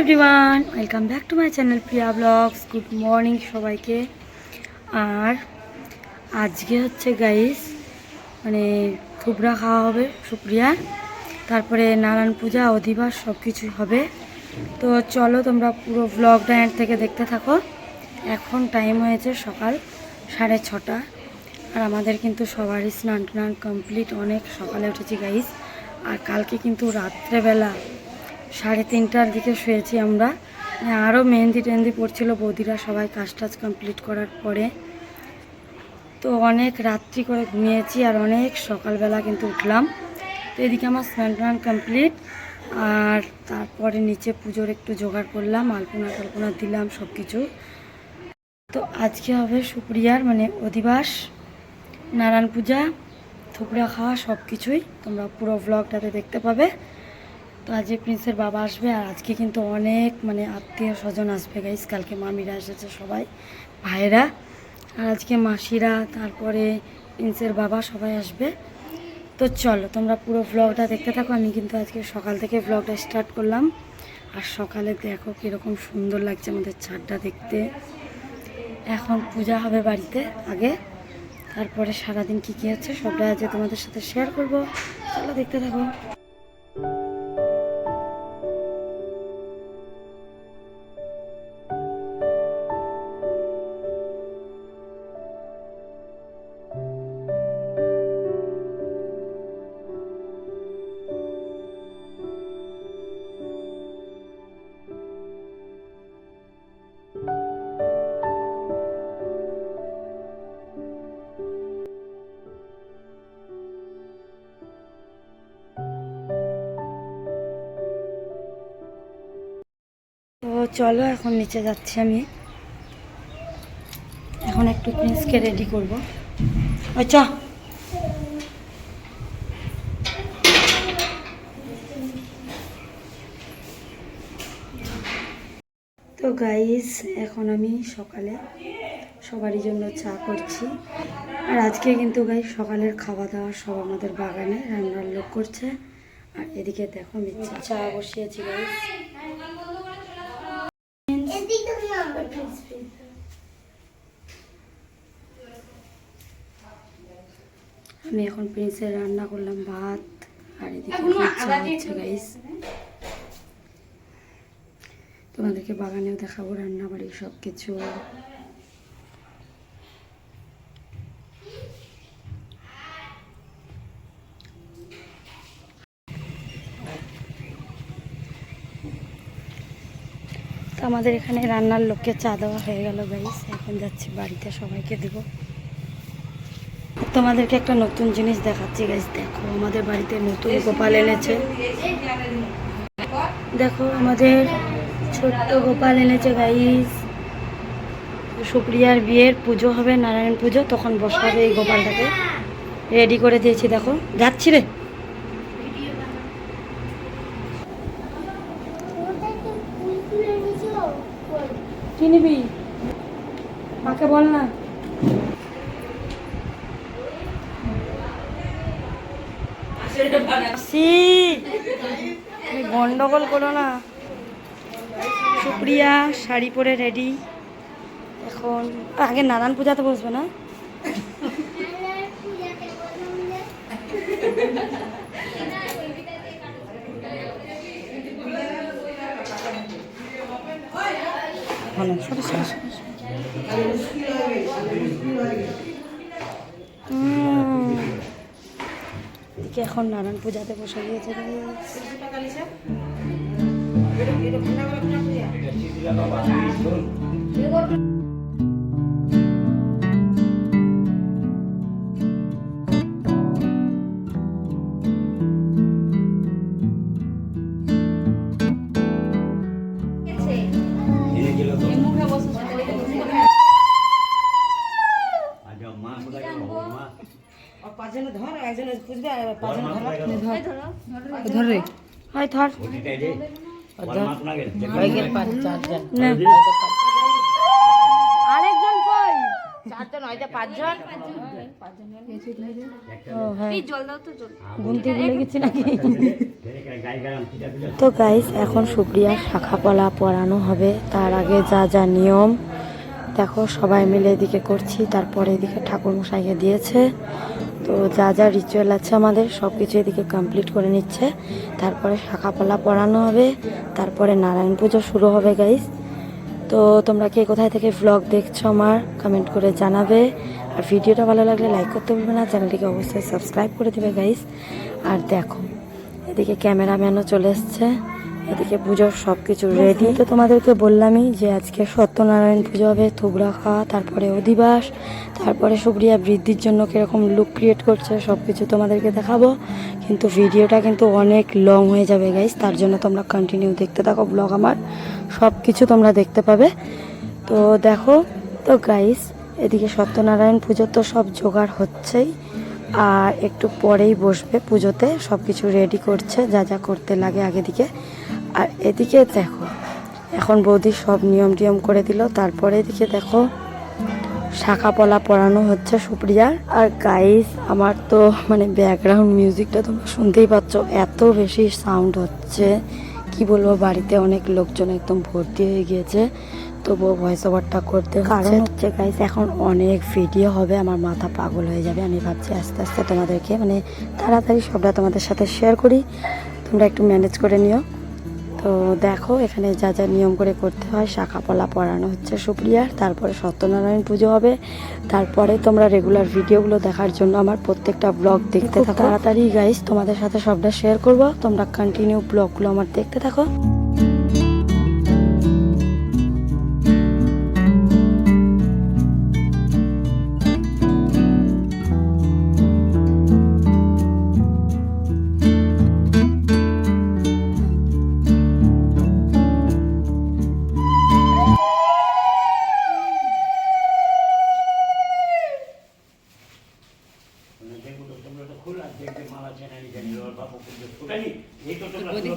Everyone, welcome back to my channel Priya blogs. Good morning সবাইকে। আর আজকে হচ্ছে গাইস মানে থুবড়া খাওয়া হবে সুপ্রিয়ার, তারপরে নারায়ণ পূজা অধিবাস সব কিছুই হবে। তো চলো তোমরা পুরো ব্লগটা এন্ড থেকে দেখতে থাকো। এখন টাইম হয়েছে সকাল 6:30, আর আমাদের কিন্তু সবারই স্নান টান কমপ্লিট, অনেক সকালে উঠেছি গাইস। আর কালকে কিন্তু রাত্রেবেলা 3:30টার দিকে শুয়েছি আমরা। আরও মেহেন্দি টেহেন্দি পড়ছিল বৌদিরা, সবাই কাজ টাজ কমপ্লিট করার পরে। তো অনেক রাত্রি করে ঘুমিয়েছি আর অনেক সকালবেলা কিন্তু উঠলাম। তো এদিকে আমার স্নান টান কমপ্লিট, আর তারপরে নিচে পুজোর একটু জোগাড় করলাম, আলপনা টালপনা দিলাম সব কিছু। তো আজকে হবে সুপ্রিয়ার মানে অধিবাস, নারায়ণ পূজা, থুবড়া খাওয়া সব কিছুই তোমরা পুরো ব্লগটাতে দেখতে পাবে। তো আজকে প্রিন্সের বাবা আসবে, আর আজকে কিন্তু অনেক মানে আত্মীয় স্বজন আসবে গাইস। কালকে মামিরা এসেছে সবাই, ভাইরা, আর আজকে মাসিরা, তারপরে প্রিন্সের বাবা সবাই আসবে। তো চলো তোমরা পুরো ব্লগটা দেখতে থাকো। আমি কিন্তু আজকে সকাল থেকে ব্লগটা স্টার্ট করলাম, আর সকালে দেখো কীরকম সুন্দর লাগছে আমাদের ছাদটা দেখতে। এখন পূজা হবে বাড়িতে আগে, তারপরে সারাদিন কী কী হচ্ছে সবটা আজকে তোমাদের সাথে শেয়ার করব। চলো দেখতে থাকো। তো চলো এখন নিচে যাচ্ছি আমি, এখন একটু প্রিন্সকে রেডি করবো। আচ্ছা তো গাইস এখন আমি সকালে সবারই জন্য চা করছি। আর আজকে কিন্তু গাইস সকালের খাওয়া দাওয়া সব আমাদের বাগানে রান্নার লোক করছে। আর এদিকে দেখো আমি চা বসিয়েছি গাইস। আমি এখন প্রিন্সের রান্না করলাম ভাত, আর এদিকে চা হচ্ছে গাইস। তোমাদেরকে বাগানেও দেখাবো রান্না বাড়ি সব কিছু। তো আমাদের এখানে রান্নার লোককে চা দেওয়া হয়ে গেল গাইস, এখন যাচ্ছি বাড়িতে সবাইকে দেব। তোমাদেরকে একটা নতুন জিনিস দেখাচ্ছি গাইস। দেখো আমাদের বাড়িতে নতুন গোপাল এনেছে, দেখো আমাদের ছোট্ট গোপাল এনেছে গাইস। সুপ্রিয়ার বিয়ের পুজো হবে, নারায়ণ পুজো, তখন বসাবে এই গোপালটাকে। রেডি করে দিয়েছি, দেখো যাচ্ছি রে। কি নিবি মাকে বল না। গন্ডগোল করো না। সুপ্রিয়া শাড়ি পরে রেডি, এখন আগে নারায়ণ পূজাতে বসবে না। এখন নারায়ণ পূজাতে বসে গিয়েছে। আরেকজন কই? 4 জন হয়তো 5 জন। হ্যাঁ, গুনতে ভুলে গেছি নাকি? তো গাইস, এখন সুপ্রিয়ার শাখা পলা পরানো হবে। তার আগে যা যা নিয়ম দেখো, সবাই মিলে এদিকে করছি। তারপরে এদিকে ঠাকুর মশাইকে দিয়েছে। তো যা যা রিচুয়াল আছে আমাদের সব কিছু এদিকে কমপ্লিট করে নিচ্ছে। তারপরে শাখা পলা পরানো হবে, তারপরে নারায়ণ পুজো শুরু হবে গাইস। তো তোমরা কে কোথায় থেকে ভ্লগ দেখছো আমার কমেন্ট করে জানাবে। আর ভিডিওটা ভালো লাগলে লাইক করতে ভুলবে না, চ্যানেলটিকে অবশ্যই সাবস্ক্রাইব করে দেবে গাইস। আর দেখো এদিকে ক্যামেরাম্যানও চলে এসছে, এদিকে পুজোর সব কিছু রেডি। তো তোমাদেরকে বললামই যে আজকে সত্যনারায়ণ পুজো হবে, থুবড়া খাওয়া, তারপরে অধিবাস, তারপরে সুপ্রিয়া বৃদ্ধির জন্য কীরকম লুক ক্রিয়েট করছে সব কিছু তোমাদেরকে দেখাবো। কিন্তু ভিডিওটা কিন্তু অনেক লং হয়ে যাবে গাইস, তার জন্য তোমরা কন্টিনিউ দেখতে থাকো ব্লগ। আমার সব কিছু তোমরা দেখতে পাবে। তো দেখো, তো গাইস এদিকে সত্যনারায়ণ পুজোর তো সব জোগাড় হচ্ছেই, আর একটু পরেই বসবে পুজোতে। সব কিছু রেডি করছে, যা যা করতে লাগে আগে দিকে। আর এদিকে দেখো এখন বৌদি সব নিয়ম টিয়ম করে দিল। তারপরে এদিকে দেখো শাখা পলা পরানো হচ্ছে সুপ্রিয়ার। আর গাইস আমার তো মানে ব্যাকগ্রাউন্ড মিউজিকটা তোমরা শুনতেই পাচ্ছ, এত বেশি সাউন্ড হচ্ছে কি বলবো। বাড়িতে অনেক লোকজন একদম ভর্তি হয়ে গিয়েছে, তবুও ভয়েস ওভারটা করতে কারণ হচ্ছে গাইস এখন অনেক ভিডিও হবে, আমার মাথা পাগল হয়ে যাবে। আমি ভাবছি আস্তে আস্তে তোমাদেরকে মানে তাড়াতাড়ি সবটা তোমাদের সাথে শেয়ার করি, তোমরা একটু ম্যানেজ করে নিও। তো দেখো এখানে যা যা নিয়ম করে করতে হয়, শাখা পলা পরানো হচ্ছে সুপ্রিয়ার, তারপরে সত্যনারায়ণ পুজো হবে। তারপরে তোমরা রেগুলার ভিডিওগুলো দেখার জন্য আমার প্রত্যেকটা ব্লগ দেখতে থাকো। তাড়াতাড়ি গাইস তোমাদের সাথে সবটা শেয়ার করব, তোমরা কন্টিনিউ ব্লগগুলো আমার দেখতে থাকো।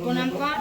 প্রণাম কর।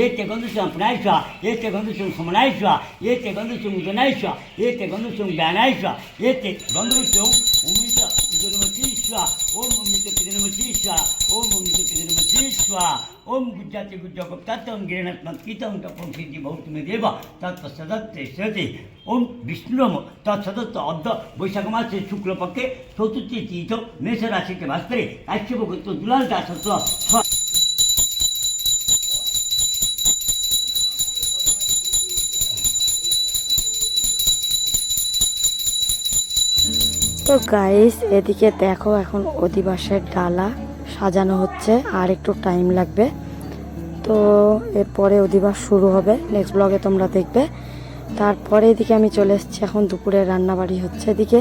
Este conducem Pnaisha, este conducem Sumanaisha, este conducem Udanaisha, este conducem Ganaisha, este conducem Umita Idurmatisha, Om Umita Pidurmatisha, Om Umita Pidurmatisha, Om Gujati Gujakop Tatam Giranatmat Kitam Tapam Siddhi Bhautame Deva, Tattva Sadatte Sati, Om Vishnuram, Tat Sadatta Abda, Boishakamasse Shukla Pakke, Sotuti Tito, Mesa Rashike Vaspre, Ashibogutto Dulal Dasatwa. তো guys এদিকে দেখো এখন অধিবাসের ডালা সাজানো হচ্ছে, আর একটু time লাগবে। তো এরপরে অধিবাস শুরু হবে, নেক্সট ব্লগে তোমরা দেখবে। তারপরে এদিকে আমি চলে এসেছি, এখন দুপুরে রান্নাবাড়ি হচ্ছে এদিকে।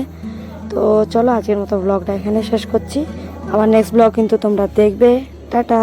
তো চলো আজকের মতো ব্লগটা এখানে শেষ করছি, আবার নেক্সট ব্লগ কিন্তু তোমরা দেখবে। টাটা।